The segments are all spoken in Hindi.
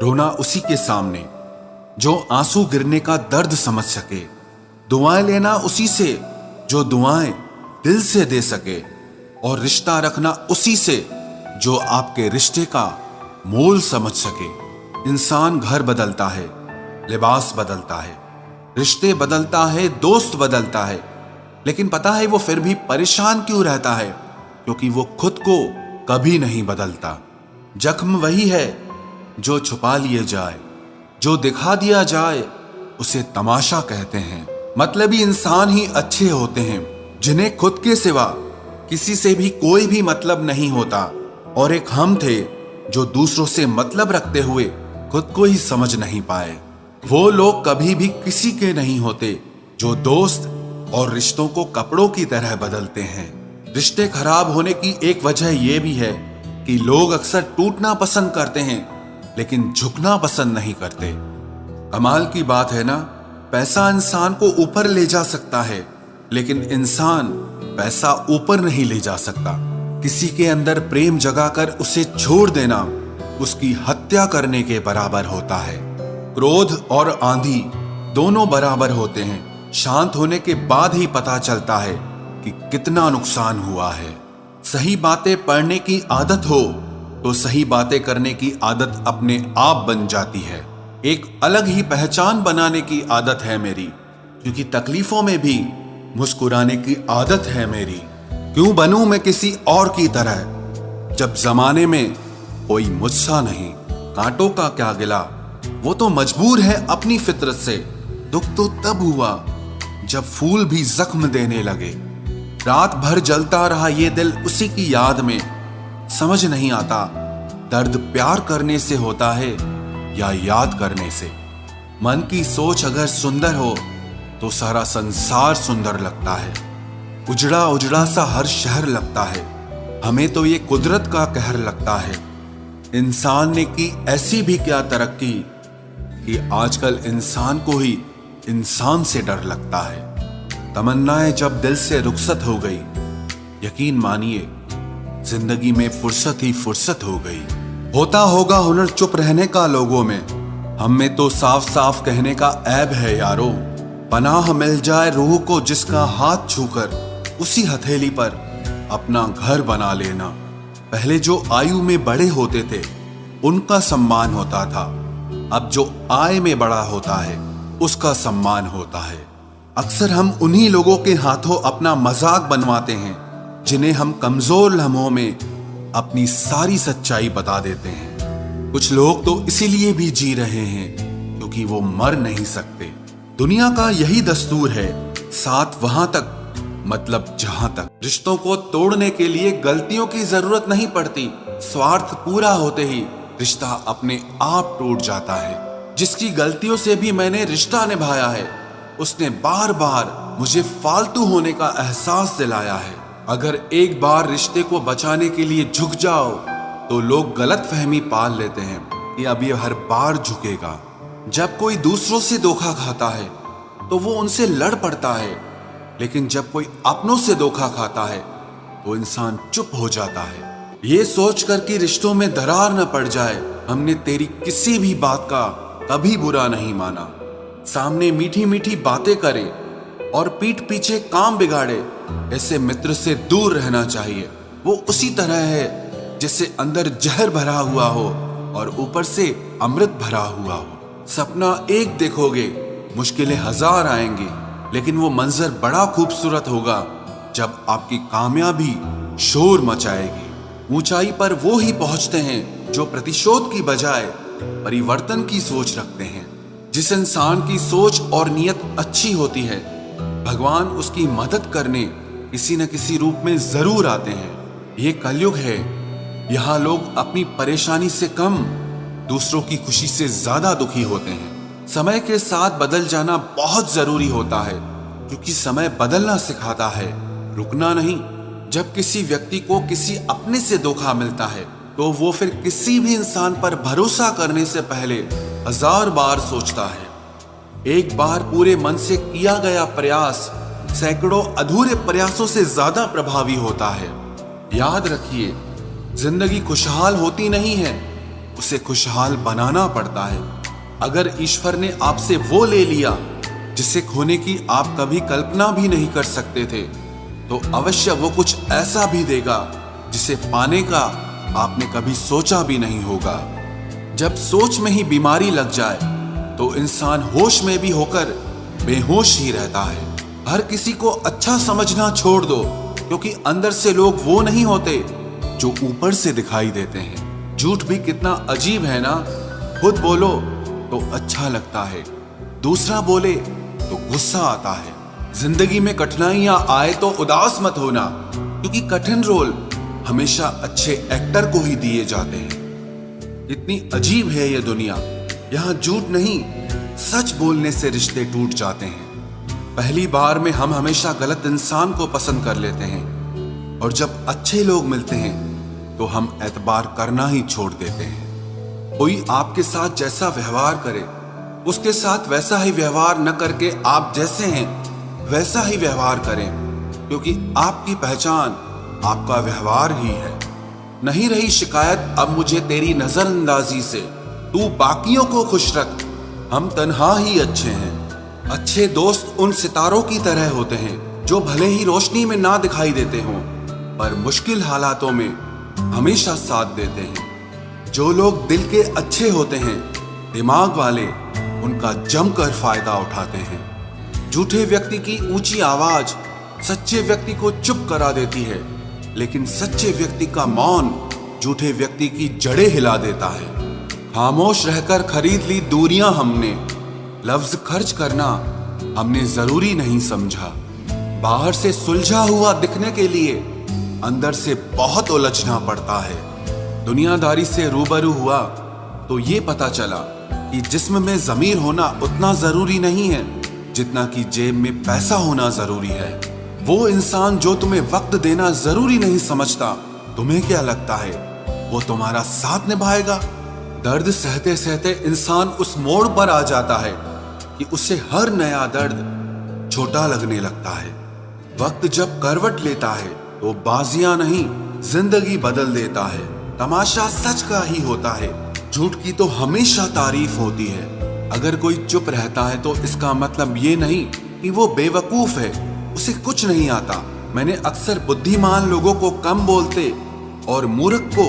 रोना उसी के सामने जो आंसू गिरने का दर्द समझ सके, दुआएं लेना उसी से जो दुआएं दिल से दे सके, और रिश्ता रखना उसी से जो आपके रिश्ते का मोल समझ सके। इंसान घर बदलता है, लिबास बदलता है, रिश्ते बदलता है, दोस्त बदलता है, लेकिन पता है वो फिर भी परेशान क्यों रहता है? क्योंकि वो खुद को कभी नहीं बदलता। जख्म वही है जो छुपा लिए जाए, जो दिखा दिया जाए उसे तमाशा कहते हैं। मतलबी इंसान ही अच्छे होते हैं जिन्हें खुद के सिवा किसी से भी कोई भी मतलब नहीं होता। और एक हम थे जो दूसरों से मतलब रखते हुए खुद को ही समझ नहीं पाए। वो लोग कभी भी किसी के नहीं होते जो दोस्त और रिश्तों को कपड़ों की तरह बदलते हैं। रिश्ते खराब होने की एक वजह यह भी है कि लोग अक्सर टूटना पसंद करते हैं लेकिन झुकना पसंद नहीं करते। कमाल की बात है ना, पैसा इंसान को ऊपर ले जा सकता है लेकिन इंसान पैसा ऊपर नहीं ले जा सकता। किसी के अंदर प्रेम जगाकर उसे छोड़ देना उसकी हत्या करने के बराबर होता है। क्रोध और आंधी दोनों बराबर होते हैं। शांत होने के बाद ही पता चलता है कि कितना नुकसान हुआ है। सही बातें पढ़ने की आदत हो तो सही बातें करने की आदत अपने आप बन जाती है। एक अलग ही पहचान बनाने की आदत है मेरी, क्योंकि तकलीफों में भी मुस्कुराने की आदत है मेरी। क्यों बनूं मैं किसी और की तरह जब जमाने में कोई मुझसा नहीं। कांटों का क्या गिला, वो तो मजबूर है अपनी फितरत से। दुख तो तब हुआ जब फूल भी जख्म देने लगे। रात भर जलता रहा ये दिल उसी की याद में। समझ नहीं आता दर्द प्यार करने से होता है या याद करने से। मन की सोच अगर सुंदर हो तो सारा संसार सुंदर लगता है। उजड़ा उजड़ा सा हर शहर लगता है। हमें तो ये कुदरत का कहर लगता है। इंसान ने की ऐसी भी क्या तरक्की कि आजकल इंसान को ही इंसान से डर लगता है। तमन्नाएं जब दिल से रुखसत हो गई, यकीन मानिए जिंदगी में फुर्सत ही फुर्सत हो गई। होता होगा हुनर चुप रहने का लोगों में, हम में तो साफ साफ कहने का ऐब है यारो। पनाह मिल जाए रूह को जिसका हाथ छूकर उसी हथेली पर अपना घर बना लेना। पहले जो आयु में बड़े होते थे उनका सम्मान होता था, अब जो आय में बड़ा होता है उसका सम्मान होता है। अक्सर हम उन्हीं लोगों के हाथों अपना मजाक बनवाते हैं जिन्हें हम कमजोर लम्हों में अपनी सारी सच्चाई बता देते हैं। कुछ लोग तो इसीलिए भी जी रहे हैं क्योंकि वो मर नहीं सकते। दुनिया का यही दस्तूर है, साथ वहां तक मतलब जहां तक। रिश्तों को तोड़ने के लिए गलतियों की जरूरत नहीं पड़ती। स्वार्थ पूरा होते ही रिश्ता अपने आप टूट जाता है। जिसकी गलतियों से भी मैंने रिश्ता निभाया है उसने बार बार मुझे फालतू होने का एहसास दिलाया है। अगर एक बार रिश्ते को बचाने के लिए झुक जाओ तो लोग गलत फहमी पाल लेते हैं कि अब ये हर बार झुकेगा। जब कोई दूसरों से धोखा खाता है तो वो उनसे लड़ पड़ता है, लेकिन जब कोई अपनों से धोखा खाता है तो इंसान चुप हो जाता है। ये सोचकर कि रिश्तों में दरार न पड़ जाए, हमने तेरी किसी भी बात का कभी बुरा नहीं माना। सामने मीठी मीठी बातें करे और पीठ पीछे काम बिगाड़े, ऐसे मित्र से दूर रहना चाहिए। वो उसी तरह है जैसे अंदर जहर भरा हुआ हो और ऊपर से अमृत भरा हुआ हो। सपना एक देखोगे, मुश्किलें हजार आएंगी, लेकिन वो मंजर बड़ा खूबसूरत होगा जब आपकी कामयाबी शोर मचाएगी। ऊंचाई पर वो ही पहुंचते हैं जो प्रतिशोध की बजाय परिवर्तन की सोच रखते हैं। जिस इंसान की सोच और नियत अच्छी होती है, भगवान उसकी मदद करने किसी न किसी रूप में जरूर आते हैं। ये कलयुग है, यहाँ लोग अपनी परेशानी से कम दूसरों की खुशी से ज्यादा दुखी होते हैं। समय के साथ बदल जाना बहुत जरूरी होता है, क्योंकि समय बदलना सिखाता है, रुकना नहीं। जब किसी व्यक्ति को किसी अपने से धोखा मिलता है तो वो फिर किसी भी इंसान पर भरोसा करने से पहले हजार बार सोचता है। एक बार पूरे मन से किया गया प्रयास सैकड़ों अधूरे प्रयासों से ज्यादा प्रभावी होता है। याद रखिए, जिंदगी खुशहाल होती नहीं है, उसे खुशहाल बनाना पड़ता है। अगर ईश्वर ने आपसे वो ले लिया जिसे खोने की आप कभी कल्पना भी नहीं कर सकते थे, तो अवश्य वो कुछ ऐसा भी देगा जिसे पाने का आपने कभी सोचा भी नहीं होगा। जब सोच में ही बीमारी लग जाए तो इंसान होश में भी होकर बेहोश ही रहता है। हर किसी को अच्छा समझना छोड़ दो, क्योंकि अंदर से लोग वो नहीं होते जो ऊपर से दिखाई देते हैं। झूठ भी कितना अजीब है ना। खुद बोलो तो अच्छा लगता है, दूसरा बोले तो गुस्सा आता है। जिंदगी में कठिनाइयां आए तो उदास मत होना, क्योंकि कठिन रोल हमेशा अच्छे एक्टर को ही दिए जाते हैं। इतनी अजीब है ये दुनिया, यहाँ झूठ नहीं सच बोलने से रिश्ते टूट जाते हैं। पहली बार में हम हमेशा गलत इंसान को पसंद कर लेते हैं, और जब अच्छे लोग मिलते हैं तो हम एतबार करना ही छोड़ देते हैं। कोई आपके साथ जैसा व्यवहार करे, उसके साथ वैसा ही व्यवहार न करके आप जैसे हैं वैसा ही व्यवहार करें, क्योंकि आपकी पहचान आपका व्यवहार ही है। नहीं रही शिकायत अब मुझे तेरी नजरअंदाजी से, तू बाकियों को खुश रख, हम तन्हा ही अच्छे हैं। अच्छे दोस्त उन सितारों की तरह होते हैं जो भले ही रोशनी में ना दिखाई देते हों, पर मुश्किल हालातों में हमेशा साथ देते हैं। जो लोग दिल के अच्छे होते हैं, दिमाग वाले उनका जमकर फायदा उठाते हैं। झूठे व्यक्ति की ऊंची आवाज सच्चे व्यक्ति को चुप करा देती है, लेकिन सच्चे व्यक्ति का मौन झूठे व्यक्ति की जड़ें हिला देता है। खामोश रहकर खरीद ली दूरियां हमने, लफ्ज खर्च करना हमने जरूरी नहीं समझा। बाहर से सुलझा हुआ दिखने के लिए अंदर से बहुत उलझना पड़ता है। दुनियादारी से रूबरू हुआ तो ये पता चला कि जिस्म में ज़मीर होना उतना जरूरी नहीं है जितना कि जेब में पैसा होना जरूरी है। वो इंसान जो तुम्हें वक्त देना जरूरी नहीं समझता, तुम्हें क्या लगता है वो तुम्हारा साथ निभाएगा? दर्द सहते सहते इंसान उस मोड़ पर आ जाता है कि उसे हर नया दर्द छोटा लगने लगता है। वक्त जब करवट लेता है तो बाजियां नहीं जिंदगी बदल देता है। तमाशा सच का ही होता है, झूठ की तो हमेशा तारीफ होती है। अगर कोई चुप रहता है तो इसका मतलब ये नहीं कि वो बेवकूफ है, उसे कुछ नहीं आता। मैंने अक्सर बुद्धिमान लोगों को कम बोलते और मूर्ख को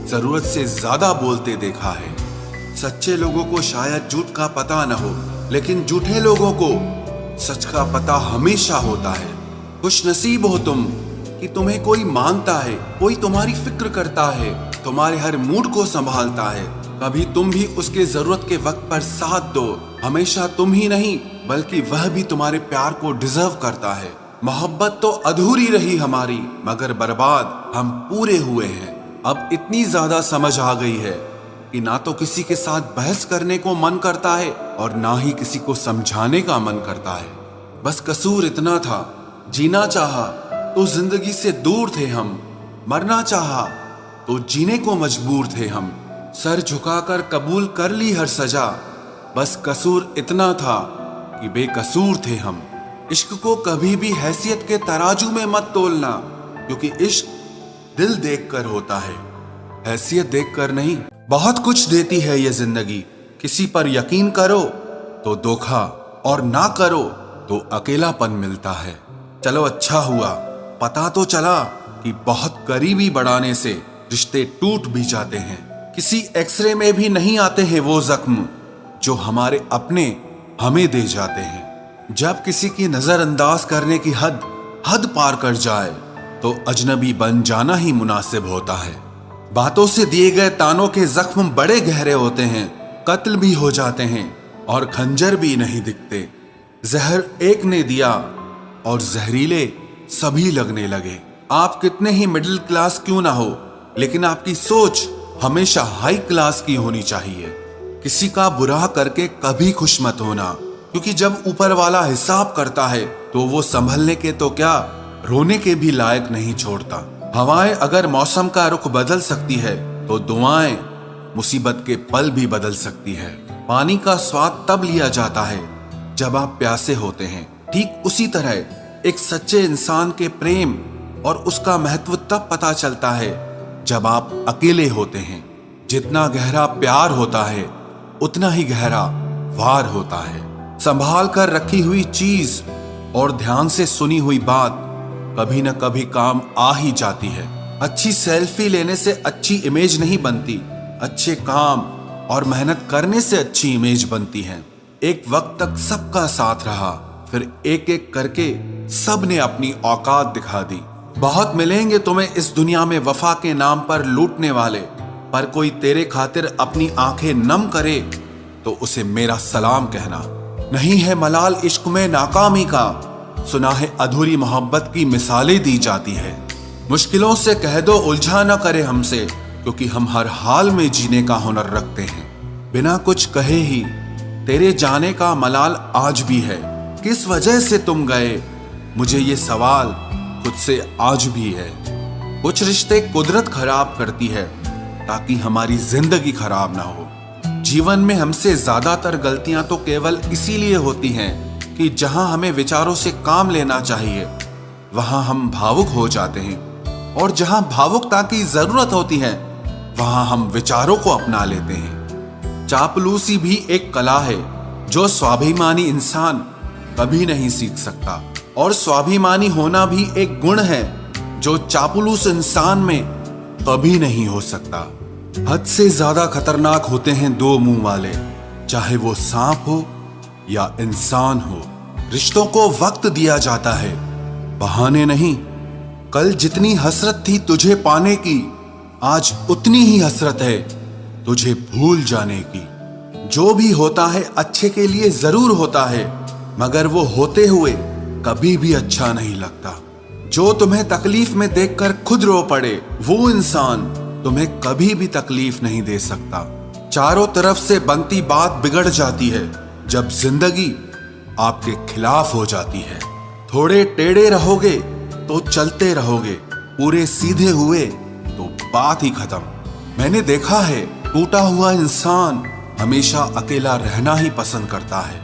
जरूरत से ज्यादा बोलते देखा है। सच्चे लोगों को शायद झूठ का पता न हो, लेकिन झूठे लोगों को सच का पता हमेशा होता है। खुशनसीब हो तुम कि तुम्हें कोई मानता है, कोई तुम्हारी फिक्र करता है, तुम्हारे हर मूड को संभालता है। कभी तुम भी उसके जरूरत के वक्त पर साथ दो। हमेशा तुम ही नहीं बल्कि वह भी तुम्हारे प्यार को डिजर्व करता है। मोहब्बत तो अधूरी रही हमारी, मगर बर्बाद हम पूरे हुए हैं। अब इतनी ज्यादा समझ आ गई है कि ना तो किसी के साथ बहस करने को मन करता है और ना ही किसी को समझाने का मन करता है। बस कसूर इतना था, जीना चाहा तो जिंदगी से दूर थे हम, मरना चाहा तो जीने को मजबूर थे हम। सर झुकाकर कबूल कर ली हर सजा, बस कसूर इतना था कि बेकसूर थे हम। इश्क को कभी भी हैसियत के तराजू में मत तोलना, क्योंकि इश्क दिल देखकर होता है, हैसियत देखकर नहीं। बहुत कुछ देती है ये जिंदगी, किसी पर यकीन करो तो धोखा और ना करो तो अकेलापन मिलता है। चलो अच्छा हुआ पता तो चला कि बहुत करीबी बढ़ाने से रिश्ते टूट भी जाते हैं। किसी एक्सरे में भी नहीं आते हैं वो जख्म जो हमारे अपने हमें दे जाते हैं। जब किसी की नजरअंदाज करने की हद पार कर जाए तो अजनबी बन जाना ही मुनासिब होता है। बातों से दिए गए तानों के जख्म बड़े गहरे होते हैं, कत्ल भी हो जाते हैं और खंजर भी नहीं दिखते। जहर एक ने दिया और जहरीले सभी लगने लगे। आप कितने ही मिडिल क्लास क्यों ना हो, लेकिन आपकी सोच हमेशा हाई क्लास की होनी चाहिए। किसी का बुरा करके कभी खुश मत होना, क्योंकि जब ऊपर वाला हिसाब करता है तो वो संभलने के तो क्या रोने के भी लायक नहीं छोड़ता। हवाएं अगर मौसम का रुख बदल सकती है तो दुआएं मुसीबत के पल भी बदल सकती है। पानी का स्वाद तब लिया जाता है जब आप प्यासे होते हैं। ठीक उसी तरह एक सच्चे इंसान के प्रेम और उसका महत्व तब पता चलता है जब आप अकेले होते हैं। जितना गहरा प्यार होता है उतना ही गहरा वार होता है। संभाल कर रखी हुई चीज और ध्यान से सुनी हुई बात कभी न कभी काम आ ही जाती है। अच्छी सेल्फी लेने से अच्छी इमेज नहीं बनती, अच्छे काम और मेहनत करने से अच्छी इमेज बनती है। एक वक्त तक सबका साथ रहा, फिर एक एक करके सब ने अपनी औकात दिखा दी। बहुत मिलेंगे तुम्हें इस दुनिया में वफा के नाम पर लूटने वाले, पर कोई तेरे खातिर अपनी आंखें नम करे तो उसे मेरा सलाम कहना। नहीं है मलाल इश्क में नाकामी का, सुना है अधूरी मोहब्बत की मिसालें दी जाती है। मुश्किलों से कह दो उलझा न करे हमसे, क्योंकि हम हर हाल में जीने का हुनर रखते हैं। बिना कुछ कहे ही तेरे जाने का मलाल आज भी है। किस वजह से तुम गए, मुझे ये सवाल खुद से आज भी है। कुछ रिश्ते कुदरत खराब करती है ताकि हमारी जिंदगी खराब ना हो। जीवन में हमसे ज्यादातर गलतियां तो केवल इसीलिए होती हैं कि जहां हमें विचारों से काम लेना चाहिए वहां हम भावुक हो जाते हैं, और जहां भावुकता की जरूरत होती है वहां हम विचारों को अपना लेते हैं। चापलूसी भी एक कला है जो स्वाभिमानी इंसान कभी नहीं सीख सकता, और स्वाभिमानी होना भी एक गुण है जो चापलूस इंसान में कभी नहीं हो सकता। हद से ज्यादा खतरनाक होते हैं दो मुंह वाले, चाहे वो सांप हो या इंसान हो। रिश्तों को वक्त दिया जाता है, बहाने नहीं। कल जितनी हसरत थी तुझे पाने की, आज उतनी ही हसरत है तुझे भूल जाने की। जो भी होता है अच्छे के लिए जरूर होता है, मगर वो होते हुए कभी भी अच्छा नहीं लगता। जो तुम्हें तकलीफ में देखकर खुद रो पड़े, वो इंसान तुम्हें कभी भी तकलीफ नहीं दे सकता। चारों तरफ से बनती बात बिगड़ जाती है जब जिंदगी आपके खिलाफ हो जाती है। थोड़े टेढ़े रहोगे तो चलते रहोगे, पूरे सीधे हुए तो बात ही खत्म। मैंने देखा है टूटा हुआ इंसान हमेशा अकेला रहना ही पसंद करता है।